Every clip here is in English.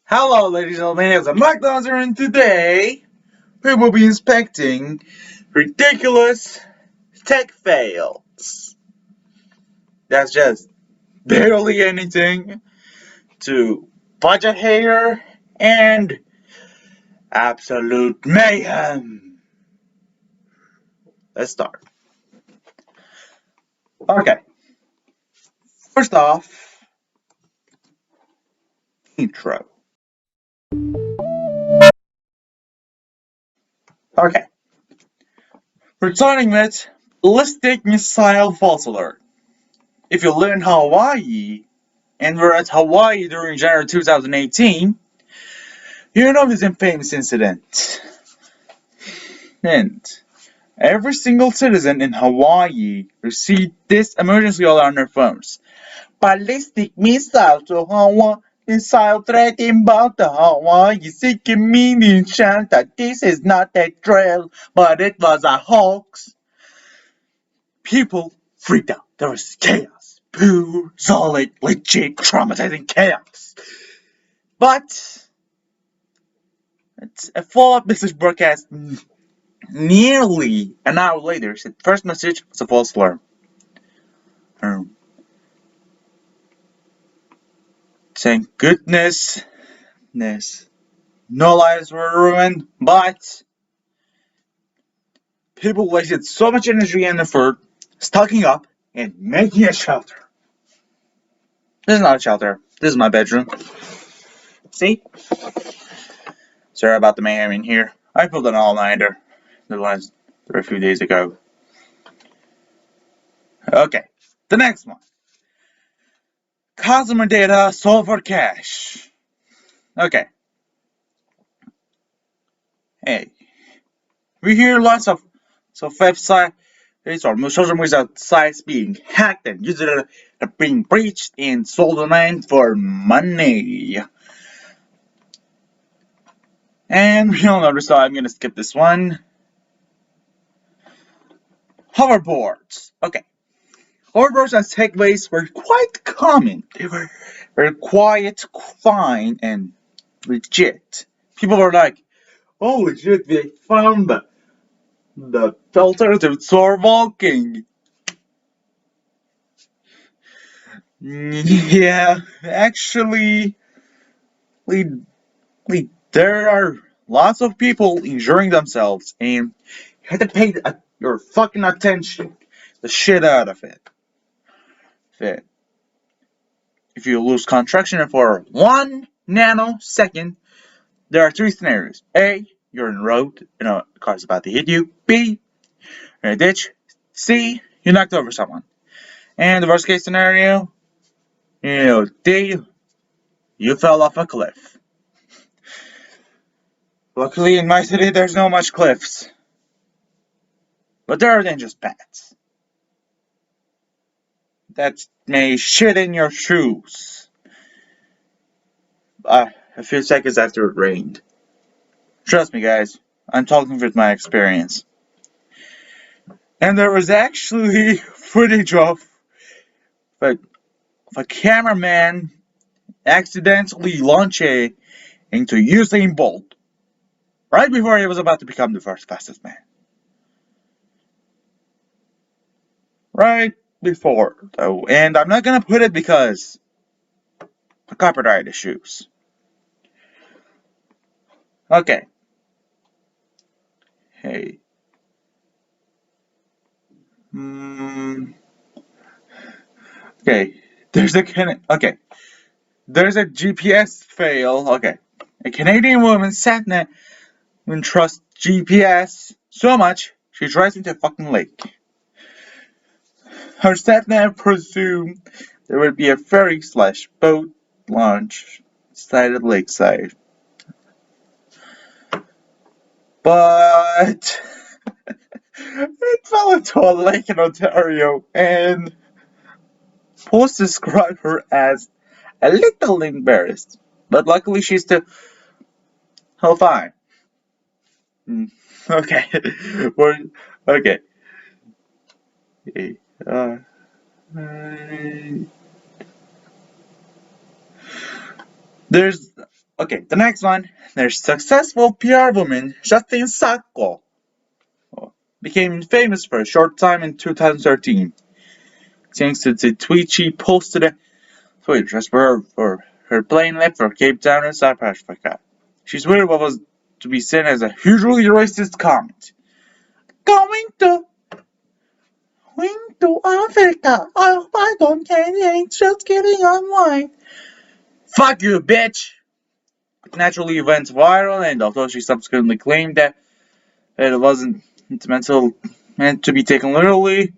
Hello, ladies and gentlemen, it's Mike Donzer, and today we will be inspecting ridiculous tech fails. That's just barely anything to budget hater and absolute mayhem. Let's start. Okay, first off, intro. Okay, we're starting with ballistic missile false alert. If you live in Hawaii and were at Hawaii during January 2018, you know this infamous incident. And every single citizen in Hawaii received this emergency alert on their phones. Ballistic missile to Hawaii. Missile threat inbound to Hawaii. Seeking meaning chance that this is not a drill, but it was a hoax. People freaked out. There was chaos. Pure, solid, legit, traumatizing chaos. But it's a follow-up message broadcast nearly an hour later said first message was a false alarm. Thank goodness, no lives were ruined, but people wasted so much energy and effort stocking up and making a shelter. This is not a shelter. This is my bedroom. See? Sorry about the mayhem in here. I pulled an all-nighter a few days ago. Okay, the next one. Customer data sold for cash. Okay. Hey, we hear lots of websites or social media sites being hacked and users are being breached and sold online for money. And we all know, so I'm gonna skip this one. Hoverboards. Okay. Hoverboards and segways were quite common. They were very quiet, fine, and legit. People were like, oh legit, they found the alternatives for walking. Yeah, actually, there are lots of people injuring themselves, and you have to pay your fucking attention, the shit out of it. If you lose contraction for 1 nanosecond, there are three scenarios. A, you're in the road, a car's about to hit you. B, you're in a ditch. C, you knocked over someone. And the worst case scenario, D, you fell off a cliff. Luckily in my city there's no much cliffs. But there are dangerous paths that may shit in your shoes a few seconds after it rained. Trust me guys, I'm talking with my experience. And there was actually footage of a cameraman accidentally launching into Usain Bolt right before he was about to become the first fastest man. Right before, though. And I'm not gonna put it because of copyright issues. Okay. Hey. Okay. There's a GPS fail. Okay. A Canadian woman sat there and trusts GPS so much she drives into a fucking lake. Her satnav presumed there would be a ferry/boat launch sighted lakeside. But it fell into a lake in Ontario, and police described her as a little embarrassed. But luckily she's still fine. Okay. Okay. Uh, there's Okay, the next one. There's successful PR woman Justin Sacco. Became famous for a short time in 2013. Thanks to the tweet she posted a tweet just for her plane left for Cape Town in South Africa. She tweeted what was to be seen as a hugely racist comment. Going to Africa. I don't care. It's just getting online. Fuck you, bitch! It naturally went viral, and although she subsequently claimed that it wasn't meant to be taken literally,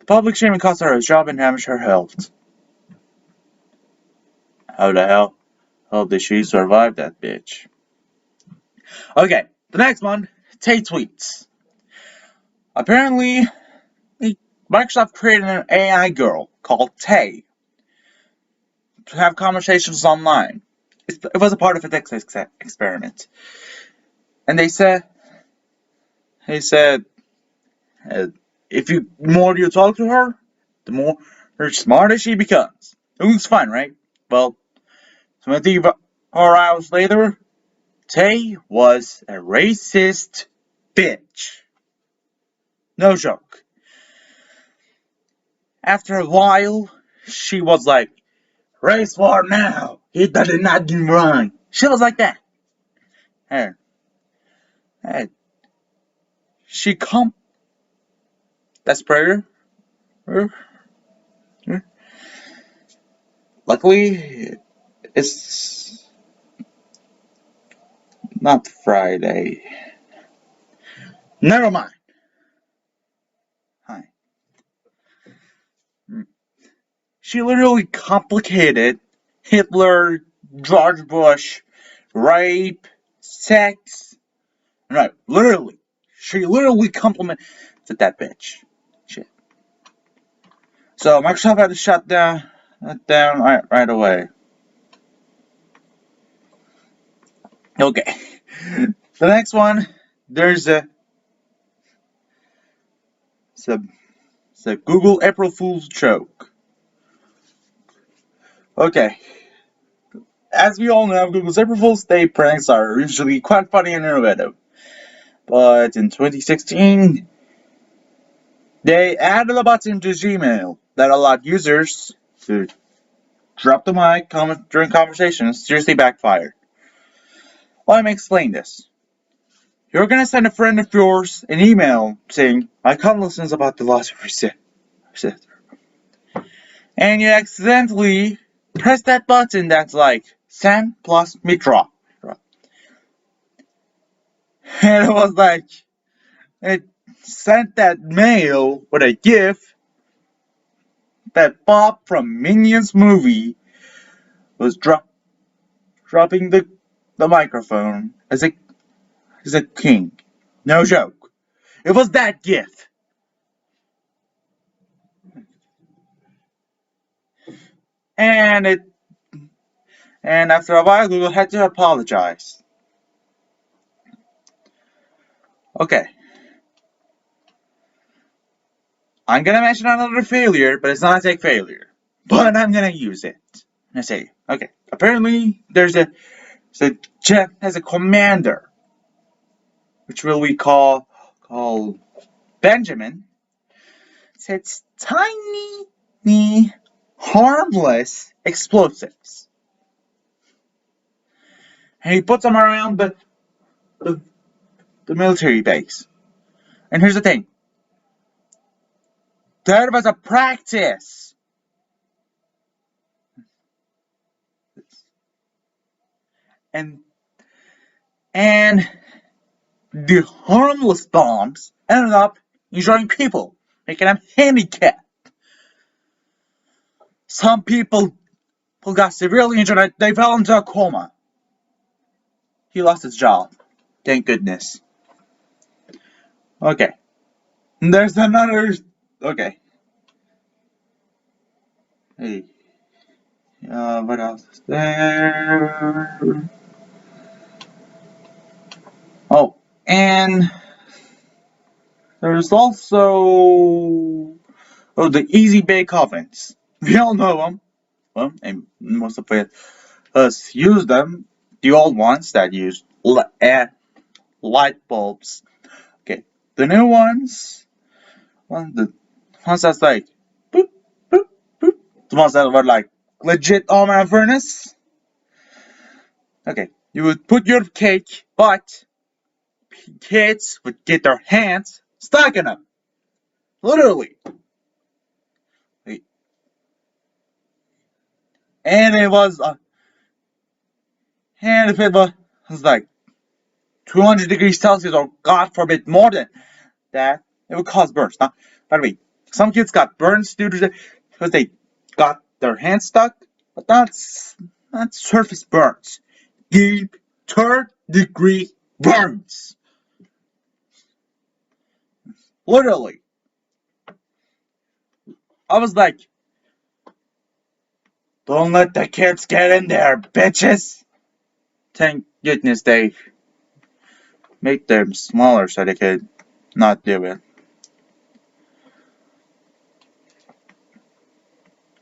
the public shaming cost her a job and damaged her health. How the hell did she survive that bitch? Okay, the next one, Tay tweets. Apparently, Microsoft created an AI girl called Tay to have conversations online. It was a part of a text experiment. And they said, if you more you talk to her, the more smarter she becomes. It looks fun, right? Well, 24 hours later, Tay was a racist bitch. No joke. After a while, she was like, race war now. He did not do wrong. She was like that. And, and she come. That's prayer. Luckily, it's not Friday. Never mind. Hi. She literally complicated Hitler, George Bush, rape, sex. No, literally. She literally complimented that bitch. Shit. So Microsoft had to shut that down right away. Okay. The next one, there's it's a Google April Fool's joke. Okay. As we all know, Google's April Fool's Day pranks are usually quite funny and innovative. But in 2016, they added a button to Gmail that allowed users to drop the mic during conversations. Seriously backfired. Let me explain this. You're gonna send a friend of yours an email saying, my condolences about the loss of your sister. And you accidentally press that button that's like, send plus withdraw. And it was like, it sent that mail with a GIF that Bob from Minions movie was dropping the microphone as a king. No joke. It was that GIF. And after a while Google had to apologize. Okay. I'm gonna mention another failure, but it's not a tech failure. But I'm gonna use it. I say, okay. Apparently there's a jet has a commander, which we call Benjamin. It's tiny, harmless explosives. And he puts them around the military base. And here's the thing. That was a practice. And the harmless bombs ended up injuring people, making them handicapped. Some people who got severely injured, they fell into a coma. He lost his job. Thank goodness. Okay. There's another. Okay. Hey. What else is there? Oh, and there's also the easy bake ovens. We all know them. Well, and most of us use them. the old ones that used light bulbs. Okay, the new ones, the ones that's like boop boop boop, the ones that were like legit almond furnace. Okay, you would put your cake, but kids would get their hands stuck in them, literally. And it was, and if it was like 200 degrees Celsius, or God forbid more than that, it would cause burns. Now, by the way, some kids got burns due to because they got their hands stuck, but that's not surface burns. Deep, third-degree burns. Literally. I was like, don't let the kids get in there, bitches. Thank goodness they make them smaller so they could not do it.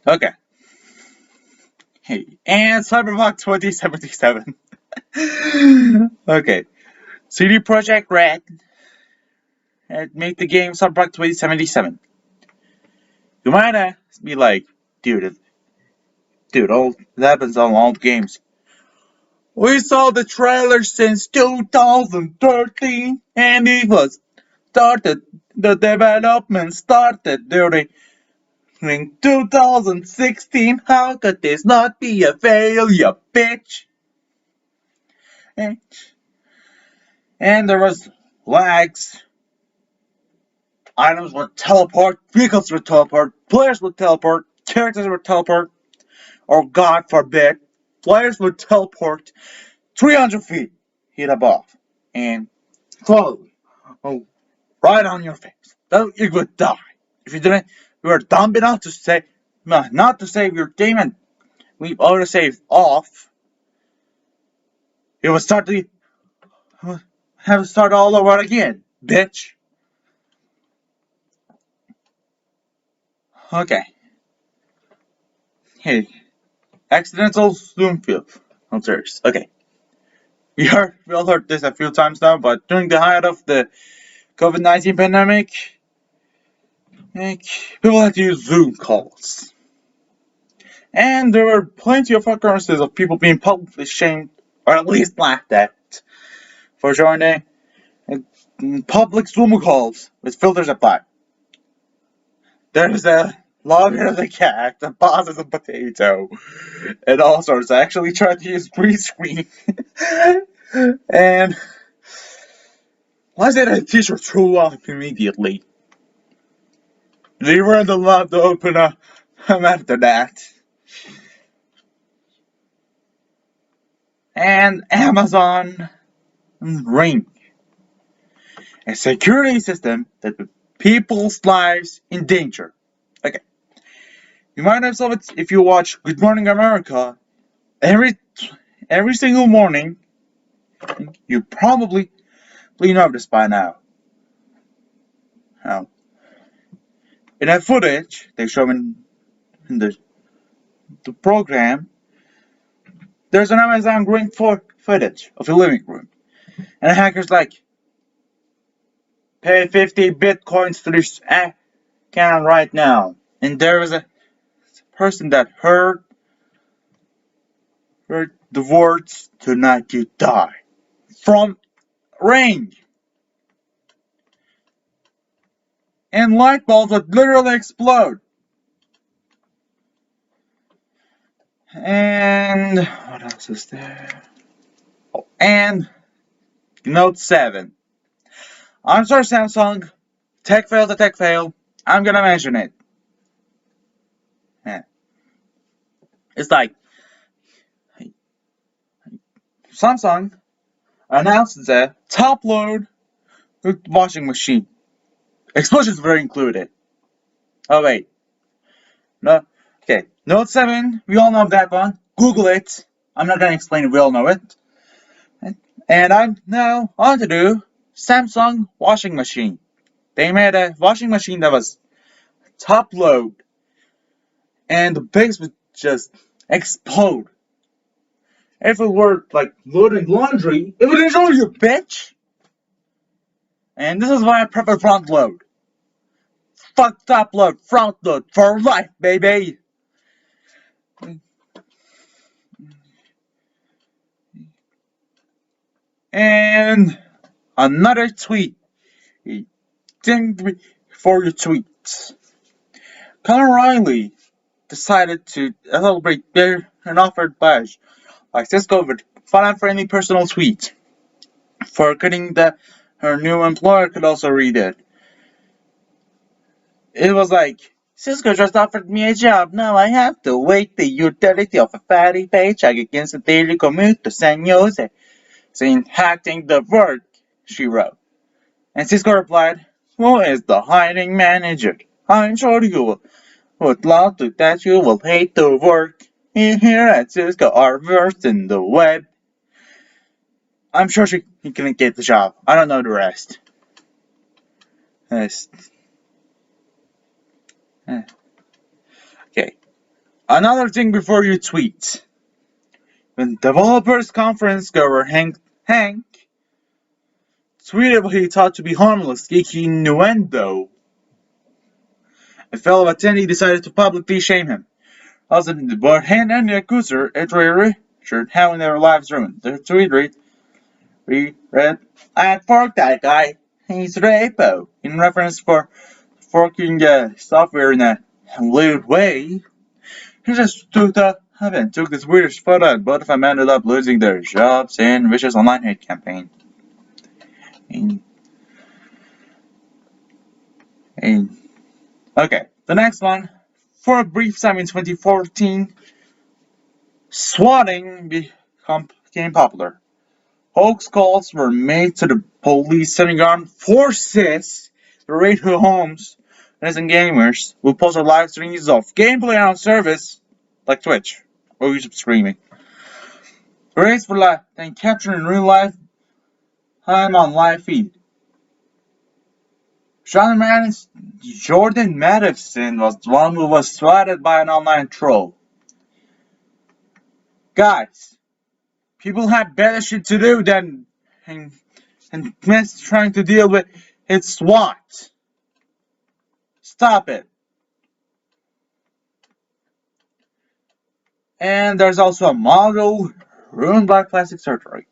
Okay. Hey, and Cyberpunk 2077. Okay. CD Projekt Red had made the game Cyberpunk 2077. You might be like, dude, all that happens on old games. We saw the trailer since 2013, and it was started. The development started during 2016. How could this not be a failure, bitch? And there was lags. Items would teleport, vehicles would teleport, players would teleport, characters would teleport, or God forbid, players would teleport 300 feet above, and slowly, right on your face. Then you would die. If you didn't, you were dumb enough to say, not to save your game and leave autosave off, you would start to have to start all over again, bitch. Okay. Hey, accidental zoom field filters. Okay. We all heard this a few times now, but during the height of the COVID-19 pandemic, people had to use Zoom calls. And there were plenty of occurrences of people being publicly shamed, or at least laughed at, for joining public Zoom calls with filters applied. There's a lawyer the cat, the boss is a potato, and all sorts. I actually tried to use green screen. And why did a teacher throw up immediately? They weren't allowed to open up after that. And Amazon Ring, a security system that put people's lives in danger. Okay, you might have saw it if you watch Good Morning America every single morning. You probably noticed by now. How in that footage they show in the program, there's an Amazon Ring footage of a living room, and the hacker's like, pay 50 bitcoins to this account right now. And there was a person that heard the words "tonight you die" from Ring, and light bulbs would literally explode. And what else is there? Oh, and Note 7. I'm sorry, Samsung. Tech fail to tech fail. I'm gonna mention it. Yeah. It's like Samsung announced the top load washing machine. Explosions were included. Oh wait, no. Okay, Note 7. We all know that one. Google it. I'm not gonna explain it. We all know it. And I'm now on to do Samsung washing machine. They made a washing machine that was top load, and the base would just explode If it were like loading laundry, it would enjoy you, bitch. And this is why I prefer front load. Fuck top load, front load for life, baby. And another tweet. Think before your tweets. Conor Riley decided to celebrate their an offered badge like Cisco with fun and friendly personal tweet. Forgetting that her new employer could also read it. It was like, Cisco just offered me a job, now I have to wait the utility of a fatty paycheck against a daily commute to San Jose. Saying hacking the work, she wrote. And Cisco replied, who is the hiring manager? I'm sure you would love to that you will hate to work. Here at Cisco are versed in the web. I'm sure he can get the job. I don't know the rest. Yes. Okay. Another thing before you tweet. When developers conference goer Hank tweeted what he thought to be harmless, geeky innuendo, a fellow attendee decided to publicly shame him. Also, both Han and the accuser, Edward Richard, having their lives ruined. The tweet read, I forked that guy. He's rapo. In reference for forking software in a lewd way. He just took this weird photo and both of them ended up losing their jobs in vicious online hate campaign. Okay, the next one. For a brief time in 2014, swatting became popular. Hoax calls were made to the police sending armed forces to raid homes and gamers who posted live streams of gameplay on service like Twitch or YouTube streaming. Raids were then captured in real life time on live feed. Jordan Madison was the one who was swatted by an online troll. Guys, people have better shit to do than and trying to deal with its SWAT. Stop it. And there's also a model ruined by plastic surgery.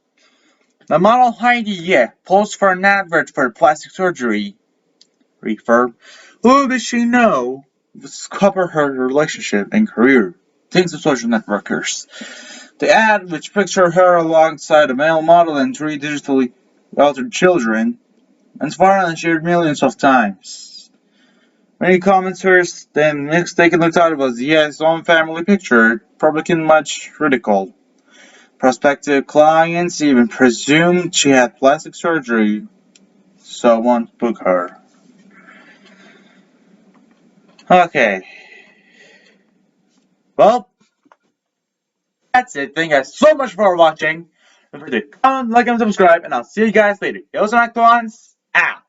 The model Heidi posed for an advert for plastic surgery. Refurb. Who does she know? Discover her relationship and career. Thanks to social networkers. The ad, which pictured her alongside a male model and three digitally altered children, and finally shared millions of times. Many commenters then mistakenly thought it was his own family picture, provoking much ridicule. Prospective clients even presumed she had plastic surgery, so won't book her. Okay. Well, that's it. Thank you guys so much for watching. Don't forget to comment, like, and subscribe, and I'll see you guys later. Yo, some next ones. Out.